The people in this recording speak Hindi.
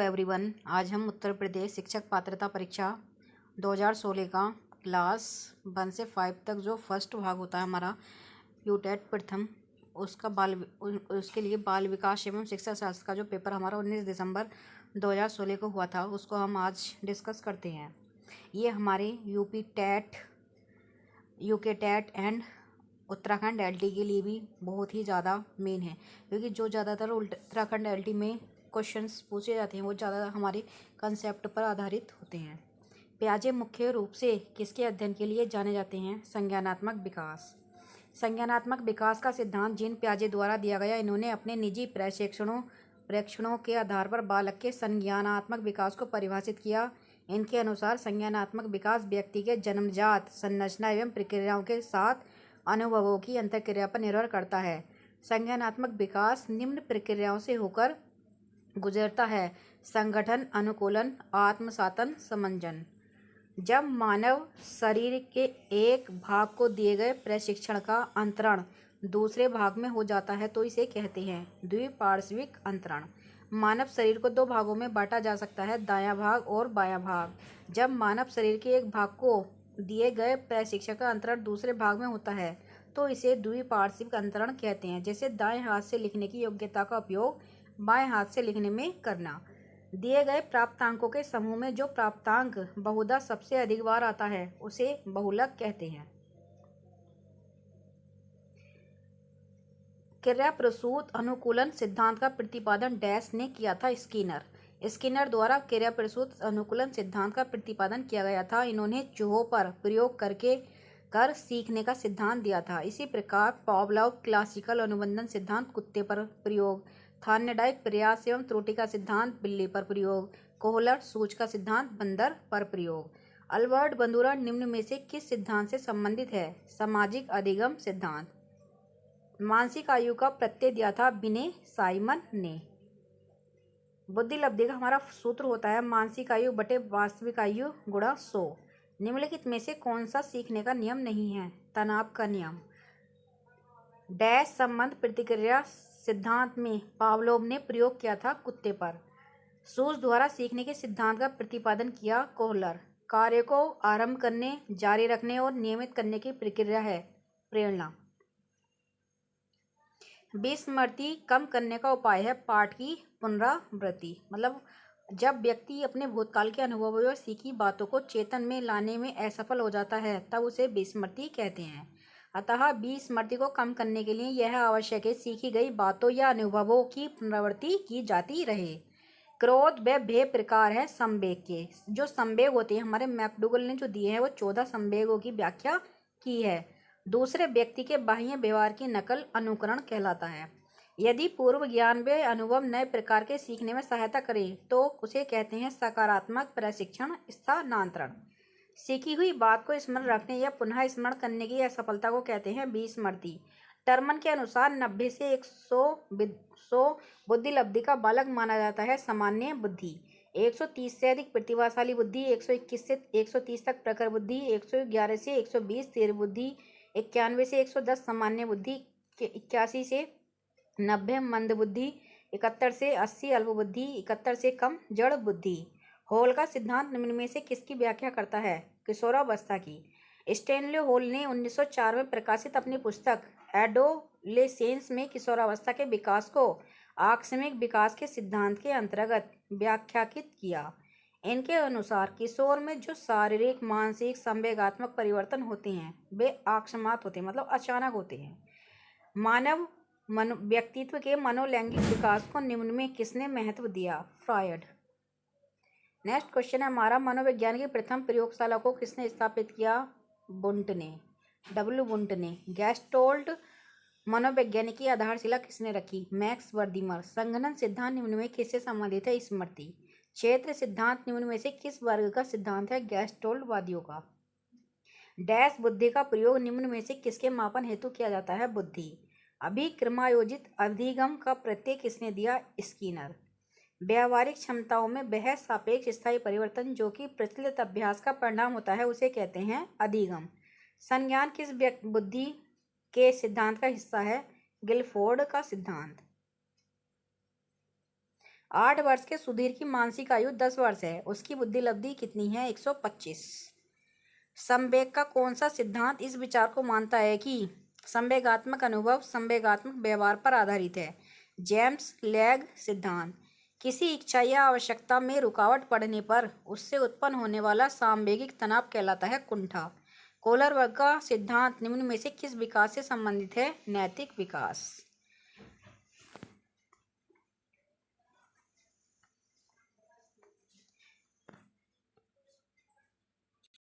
एवरीवन, आज हम उत्तर प्रदेश शिक्षक पात्रता परीक्षा 2016 का क्लास 1 से 5 तक जो फर्स्ट भाग होता है हमारा यूटेट प्रथम उसके लिए बाल विकास एवं शिक्षा शास्त्र का जो पेपर हमारा 19 दिसंबर 2016 को हुआ था उसको हम आज डिस्कस करते हैं। ये हमारे UK TET and Uttarakhand LT के लिए भी बहुत ही ज़्यादा मेन है, क्योंकि जो ज़्यादातर उत्तराखंड एलटी में क्वेश्चंस पूछे जाते हैं वो ज़्यादा हमारे कंसेप्ट पर आधारित होते हैं। पियाजे मुख्य रूप से किसके अध्ययन के लिए जाने जाते हैं? संज्ञानात्मक विकास। संज्ञानात्मक विकास का सिद्धांत जीन पियाजे द्वारा दिया गया। इन्होंने अपने निजी प्रेक्षणों के आधार पर बालक के संज्ञानात्मक विकास को परिभाषित किया। इनके अनुसार संज्ञानात्मक विकास व्यक्ति के जन्मजात संरचना एवं प्रक्रियाओं के साथ अनुभवों की अंतःक्रिया पर निर्भर करता है। संज्ञानात्मक विकास निम्न प्रक्रियाओं से होकर गुजरता है: संगठन, अनुकूलन, आत्मसातन, समंजन। जब मानव शरीर के एक भाग को दिए गए प्रशिक्षण का अंतरण दूसरे भाग में हो जाता है तो इसे कहते हैं द्विपार्श्विक अंतरण। मानव शरीर को दो भागों में बांटा जा सकता है, दायां भाग और बायां भाग। जब मानव शरीर के एक भाग को दिए गए प्रशिक्षण का अंतरण दूसरे भाग में होता है तो इसे द्विपार्श्विक अंतरण कहते हैं। जैसे दाएं हाथ से लिखने की योग्यता का उपयोग बाएं हाथ से लिखने में करना। दिए गए प्राप्तांकों के समूह में जो प्राप्तांक बहुधा सबसे अधिक बार आता है उसे बहुलक कहते हैं। क्रिया प्रसूत अनुकूलन सिद्धांत का प्रतिपादन डैश ने किया था? स्किनर द्वारा क्रिया प्रसूत अनुकूलन सिद्धांत का प्रतिपादन किया गया था। इन्होंने चूहों पर प्रयोग कर सीखने का सिद्धांत दिया था। इसी प्रकार पावलोव क्लासिकल अनुबंधन सिद्धांत कुत्ते पर प्रयोग, थार्नेडाइक प्रयास एवं त्रुटि का सिद्धांत बिल्ली पर प्रयोग, कोहलर सूच का सिद्धांत बंदर पर प्रयोग। अल्बर्ट बंदूरा निम्न में से किस सिद्धांत से संबंधित है? सामाजिक अधिगम सिद्धांत। मानसिक आयु का प्रत्यय दिया था विने साइमन ने। बुद्धि लब्धि का हमारा सूत्र होता है मानसिक आयु बटे वास्तविक आयु गुणा 100। निम्नलिखित में से कौन सा सीखने का नियम नहीं है? तनाव का नियम। डैश संबंध प्रतिक्रिया सिद्धांत में पावलोव ने प्रयोग किया था कुत्ते पर। सूच द्वारा सीखने के सिद्धांत का प्रतिपादन किया कोहलर। कार्य को आरंभ करने, जारी रखने और नियमित करने की प्रक्रिया है प्रेरणा। विस्मृति कम करने का उपाय है पाठ की पुनरावृत्ति। मतलब जब व्यक्ति अपने भूतकाल के अनुभवों या सीखी बातों को चेतन में लाने में असफल हो जाता है तब उसे विस्मृति कहते हैं। अतः विस्मृति को कम करने के लिए यह आवश्यक है सीखी गई बातों या अनुभवों की पुनरावृत्ति की जाती रहे। क्रोध व भय प्रकार है संवेग के। जो संवेग होते हैं हमारे मैकडूगल ने जो दिए हैं वो 14 संवेगों की व्याख्या की है। दूसरे व्यक्ति के बाह्य व्यवहार की नकल अनुकरण कहलाता है। यदि पूर्व ज्ञान व अनुभव नए प्रकार के सीखने में सहायता करें तो उसे कहते हैं सकारात्मक प्रशिक्षण स्थानांतरण। सीखी हुई बात को स्मरण रखने या पुनः स्मरण करने की असफलता को कहते हैं विस्मृति। टर्मन के अनुसार 90 से 100 बुद्धि लब्धि का बालक माना जाता है सामान्य बुद्धि। 130 से अधिक प्रतिभाशाली बुद्धि, 121 से 130 तक प्रखर बुद्धि, 111 से 120 तीव्र बुद्धि, 91 से 110 सामान्य बुद्धि, 81 से 90 मंद बुद्धि, 71 से 80 अल्प बुद्धि, 71 से कम जड़ बुद्धि। हॉल का सिद्धांत निम्न में से किसकी व्याख्या करता है? किशोरावस्था की। स्टैनले हॉल ने 1904 में प्रकाशित अपनी पुस्तक एडोलेसेंस में किशोरावस्था के विकास को आकस्मिक विकास के सिद्धांत के अंतर्गत व्याख्यायित किया। इनके अनुसार किशोर में जो शारीरिक, मानसिक, संवेगात्मक परिवर्तन होते हैं वे अकस्मात होते हैं, मतलब अचानक होते हैं। मानव व्यक्तित्व के मनोलैंगिक विकास को निम्न में किसने महत्व दिया? फ्रॉयड। नेक्स्ट क्वेश्चन है हमारा मनोविज्ञान की प्रथम प्रयोगशाला को किसने स्थापित किया? बुंट ने, वुंट ने। गेस्टोल्ट मनोवैज्ञानिक की आधारशिला किसने रखी? मैक्स वर्दीमर। संघनन सिद्धांत निम्न में किससे संबंधित है? स्मृति। क्षेत्र सिद्धांत निम्न में से किस वर्ग का सिद्धांत है? गेस्टोल्टवादियों का। डैश बुद्धि का प्रयोग निम्न में से किसके मापन हेतु किया जाता है? बुद्धि। अभिक्रमायोजित अधिगम का प्रत्यय किसने दिया? स्किनर। व्यावहारिक क्षमताओं में वह सापेक्ष स्थायी परिवर्तन जो कि प्रचलित अभ्यास का परिणाम होता है उसे कहते हैं अधिगम। संज्ञान किस बुद्धि के सिद्धांत का हिस्सा है? गिलफोर्ड का सिद्धांत। 8 वर्ष के सुधीर की मानसिक आयु 10 वर्ष है। उसकी बुद्धि लब्धि कितनी है? 125। संवेग का कौन सा सिद्धांत इस विचार को मानता है कि संवेगात्मक अनुभव संवेगात्मक व्यवहार पर आधारित है? जेम्स लैंग सिद्धांत। किसी इच्छा या आवश्यकता में रुकावट पड़ने पर उससे उत्पन्न होने वाला सामवेगिक तनाव कहलाता है कुंठा। कोहलर वर्ग का सिद्धांत निम्न में से किस विकास से संबंधित है? नैतिक विकास।